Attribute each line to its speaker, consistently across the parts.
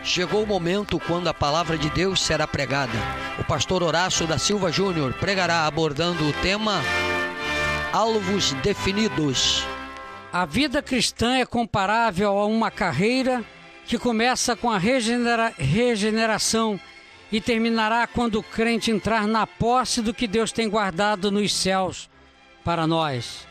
Speaker 1: Chegou o momento quando a palavra de Deus será pregada. O pastor Horácio da Silva Júnior pregará abordando o tema Alvos Definidos.
Speaker 2: A vida cristã é comparável a uma carreira que começa com a regeneração e terminará quando o crente entrar na posse do que Deus tem guardado nos céus para nós.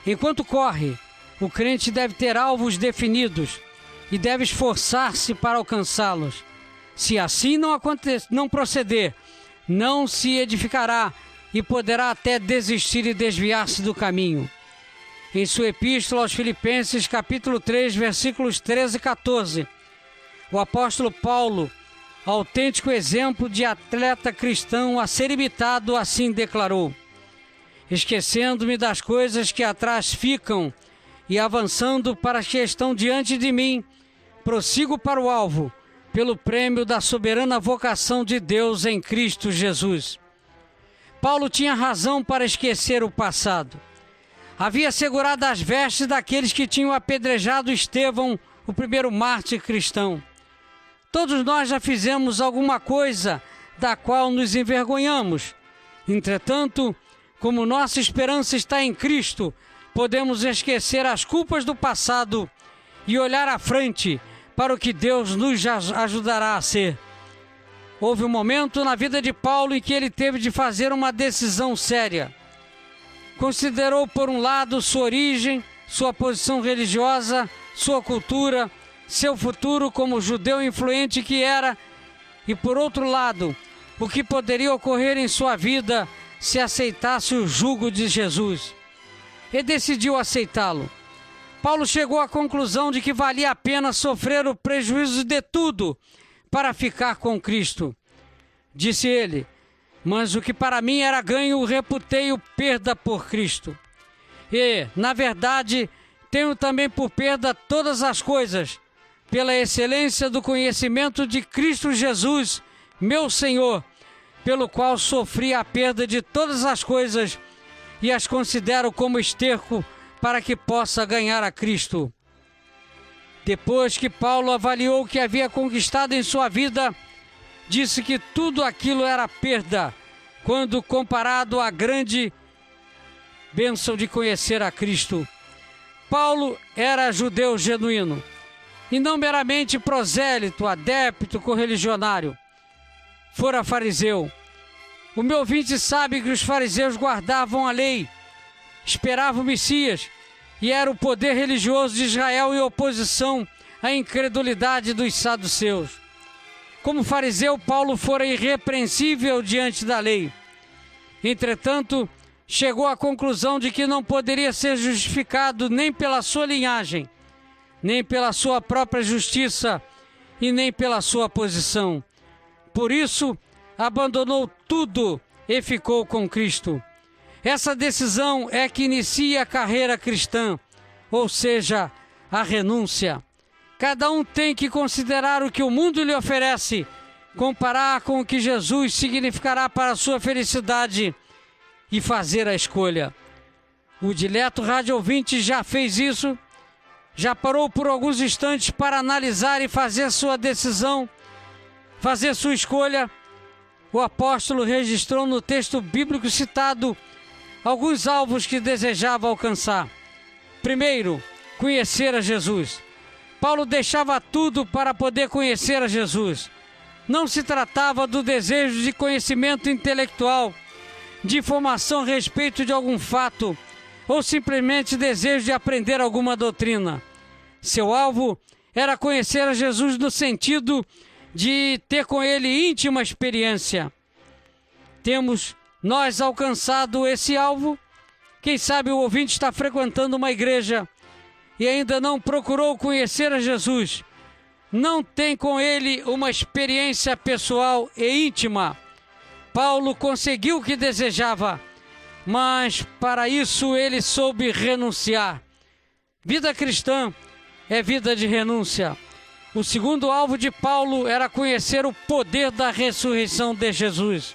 Speaker 2: Enquanto corre, o crente deve ter alvos definidos e deve esforçar-se para alcançá-los. Se assim não proceder, não se edificará e poderá até desistir e desviar-se do caminho. Em sua epístola aos Filipenses, capítulo 3, versículos 13 e 14, o apóstolo Paulo, autêntico exemplo de atleta cristão a ser imitado, assim declarou: esquecendo-me das coisas que atrás ficam e avançando para as que estão diante de mim, prossigo para o alvo, pelo prêmio da soberana vocação de Deus em Cristo Jesus. Paulo tinha razão para esquecer o passado. Havia segurado as vestes daqueles que tinham apedrejado Estevão, o primeiro mártir cristão. Todos nós já fizemos alguma coisa da qual nos envergonhamos. Entretanto, como nossa esperança está em Cristo, podemos esquecer as culpas do passado e olhar à frente para o que Deus nos ajudará a ser. Houve um momento na vida de Paulo em que ele teve de fazer uma decisão séria. Considerou, por um lado, sua origem, sua posição religiosa, sua cultura, seu futuro como judeu influente que era, e, por outro lado, o que poderia ocorrer em sua vida se aceitasse o jugo de Jesus. E decidiu aceitá-lo. Paulo chegou à conclusão de que valia a pena sofrer o prejuízo de tudo para ficar com Cristo. Disse ele: mas o que para mim era ganho, reputei-o perda por Cristo. E, na verdade, tenho também por perda todas as coisas, pela excelência do conhecimento de Cristo Jesus, meu Senhor, pelo qual sofri a perda de todas as coisas e as considero como esterco para que possa ganhar a Cristo. Depois que Paulo avaliou o que havia conquistado em sua vida, disse que tudo aquilo era perda, quando comparado à grande bênção de conhecer a Cristo. Paulo era judeu genuíno, e não meramente prosélito, adepto, correligionário. Fora fariseu. O meu ouvinte sabe que os fariseus guardavam a lei, esperavam o Messias, e era o poder religioso de Israel em oposição à incredulidade dos saduceus. Como fariseu, Paulo fora irrepreensível diante da lei. Entretanto, chegou à conclusão de que não poderia ser justificado nem pela sua linhagem, nem pela sua própria justiça e nem pela sua posição. Por isso, abandonou tudo e ficou com Cristo. Essa decisão é que inicia a carreira cristã, ou seja, a renúncia. Cada um tem que considerar o que o mundo lhe oferece, comparar com o que Jesus significará para a sua felicidade e fazer a escolha. O dileto rádio ouvinte já fez isso, já parou por alguns instantes para analisar e fazer sua decisão, fazer sua escolha. O apóstolo registrou no texto bíblico citado alguns alvos que desejava alcançar. Primeiro, conhecer a Jesus. Paulo deixava tudo para poder conhecer a Jesus. Não se tratava do desejo de conhecimento intelectual, de informação a respeito de algum fato, ou simplesmente desejo de aprender alguma doutrina. Seu alvo era conhecer a Jesus no sentido de ter com ele íntima experiência. Temos nós alcançado esse alvo? Quem sabe o ouvinte está frequentando uma igreja e ainda não procurou conhecer a Jesus, não tem com ele uma experiência pessoal e íntima. Paulo conseguiu o que desejava, mas para isso ele soube renunciar. Vida cristã é vida de renúncia. O segundo alvo de Paulo era conhecer o poder da ressurreição de Jesus.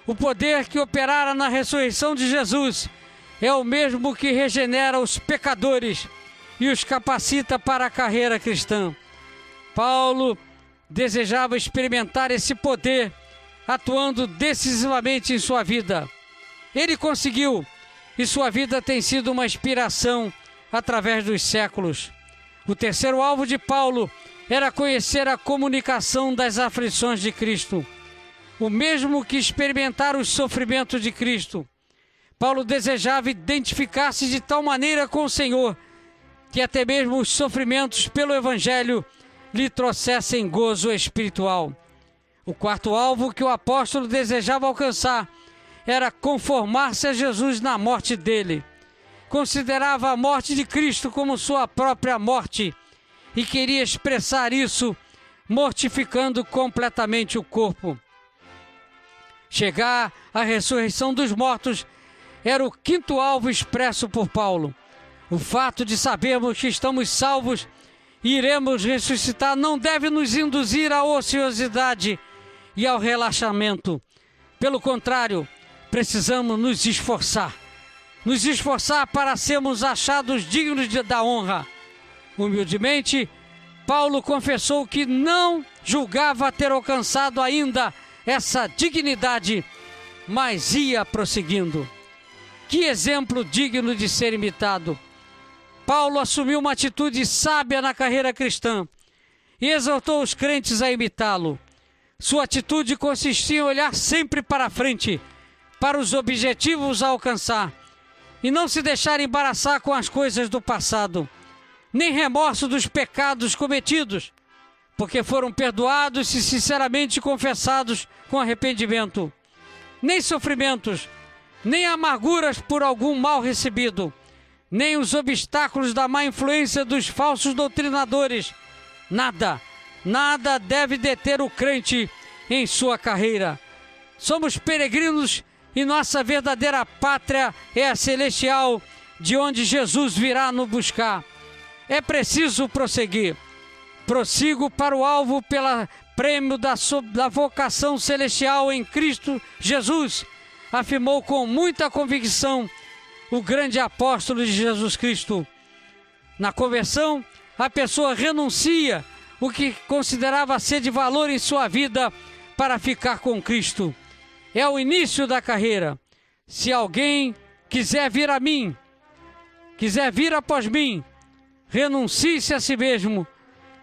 Speaker 2: O poder que operara na ressurreição de Jesus é o mesmo que regenera os pecadores e os capacita para a carreira cristã. Paulo desejava experimentar esse poder atuando decisivamente em sua vida. Ele conseguiu, e sua vida tem sido uma inspiração através dos séculos. O terceiro alvo de Paulo era conhecer a comunicação das aflições de Cristo, o mesmo que experimentar os sofrimentos de Cristo. Paulo desejava identificar-se de tal maneira com o Senhor, que até mesmo os sofrimentos pelo Evangelho lhe trouxessem gozo espiritual. O quarto alvo que o apóstolo desejava alcançar era conformar-se a Jesus na morte dele. Considerava a morte de Cristo como sua própria morte e queria expressar isso mortificando completamente o corpo. Chegar à ressurreição dos mortos era o quinto alvo expresso por Paulo. O fato de sabermos que estamos salvos e iremos ressuscitar não deve nos induzir à ociosidade e ao relaxamento. Pelo contrário, precisamos nos esforçar para sermos achados dignos da honra. Humildemente, Paulo confessou que não julgava ter alcançado ainda essa dignidade, mas ia prosseguindo. Que exemplo digno de ser imitado! Paulo assumiu uma atitude sábia na carreira cristã e exortou os crentes a imitá-lo. Sua atitude consistia em olhar sempre para frente, para os objetivos a alcançar, e não se deixar embaraçar com as coisas do passado, nem remorso dos pecados cometidos, porque foram perdoados e sinceramente confessados com arrependimento, nem sofrimentos, nem amarguras por algum mal recebido, nem os obstáculos da má influência dos falsos doutrinadores. Nada deve deter o crente em sua carreira. Somos peregrinos e nossa verdadeira pátria é a celestial, de onde Jesus virá nos buscar. É preciso prosseguir. Prossigo para o alvo pelo prêmio da vocação celestial em Cristo Jesus, afirmou com muita convicção o grande apóstolo de Jesus Cristo. Na conversão, a pessoa renuncia o que considerava ser de valor em sua vida para ficar com Cristo. É o início da carreira. Se alguém quiser vir após mim, renuncie-se a si mesmo.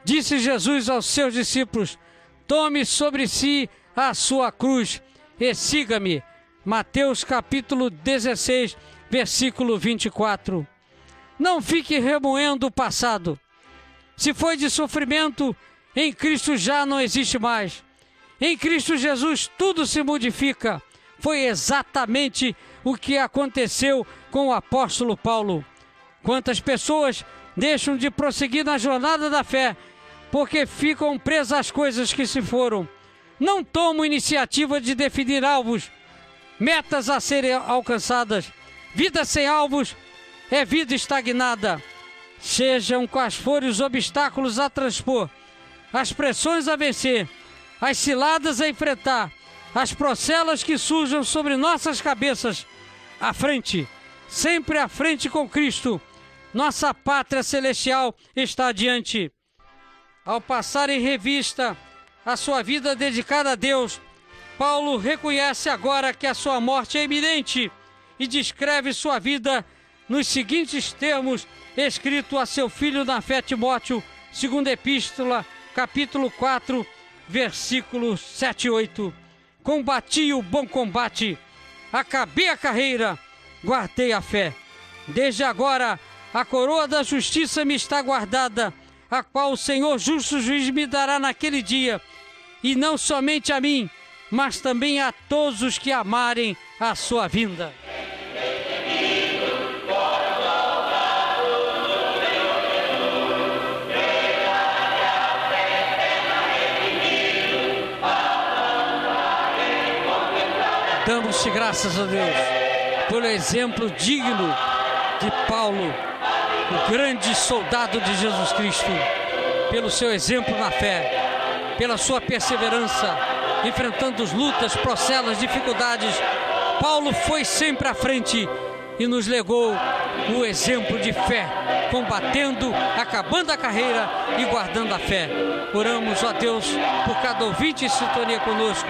Speaker 2: Disse Jesus aos seus discípulos: tome sobre si a sua cruz e siga-me. Mateus capítulo 16, versículo 24. Não fique remoendo o passado. Se foi de sofrimento, em Cristo já não existe mais. Em Cristo Jesus tudo se modifica. Foi exatamente o que aconteceu com o apóstolo Paulo. Quantas pessoas deixam de prosseguir na jornada da fé porque ficam presas às coisas que se foram. Não tomam iniciativa de definir alvos, metas a serem alcançadas. Vida sem alvos é vida estagnada. Sejam quais forem os obstáculos a transpor, as pressões a vencer, as ciladas a enfrentar, as procelas que surjam sobre nossas cabeças, à frente, sempre à frente com Cristo. Nossa pátria celestial está adiante. Ao passar em revista a sua vida dedicada a Deus, Paulo reconhece agora que a sua morte é iminente e descreve sua vida nos seguintes termos, escrito a seu filho na fé Timóteo, 2ª Epístola, capítulo 4, versículos 7 e 8. Combati o bom combate, acabei a carreira, guardei a fé. Desde agora a coroa da justiça me está guardada, a qual o Senhor justo juiz me dará naquele dia, e não somente a mim, mas também a todos os que amarem a sua vinda. Damos-te graças a Deus pelo exemplo digno de Paulo, o grande soldado de Jesus Cristo, pelo seu exemplo na fé, pela sua perseverança, enfrentando as lutas, procelas, dificuldades. Paulo foi sempre à frente e nos legou o exemplo de fé. combatendo, acabando a carreira e guardando a fé. Oramos, ó Deus, por cada ouvinte em sintonia conosco.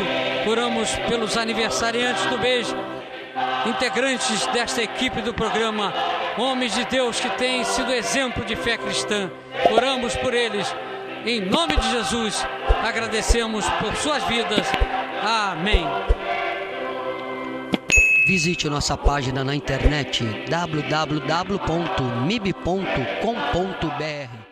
Speaker 2: Oramos pelos aniversariantes do mês, integrantes desta equipe do programa, homens de Deus que têm sido exemplo de fé cristã. Oramos por eles. Em nome de Jesus, agradecemos por suas vidas. Amém.
Speaker 1: Visite nossa página na internet www.mib.com.br.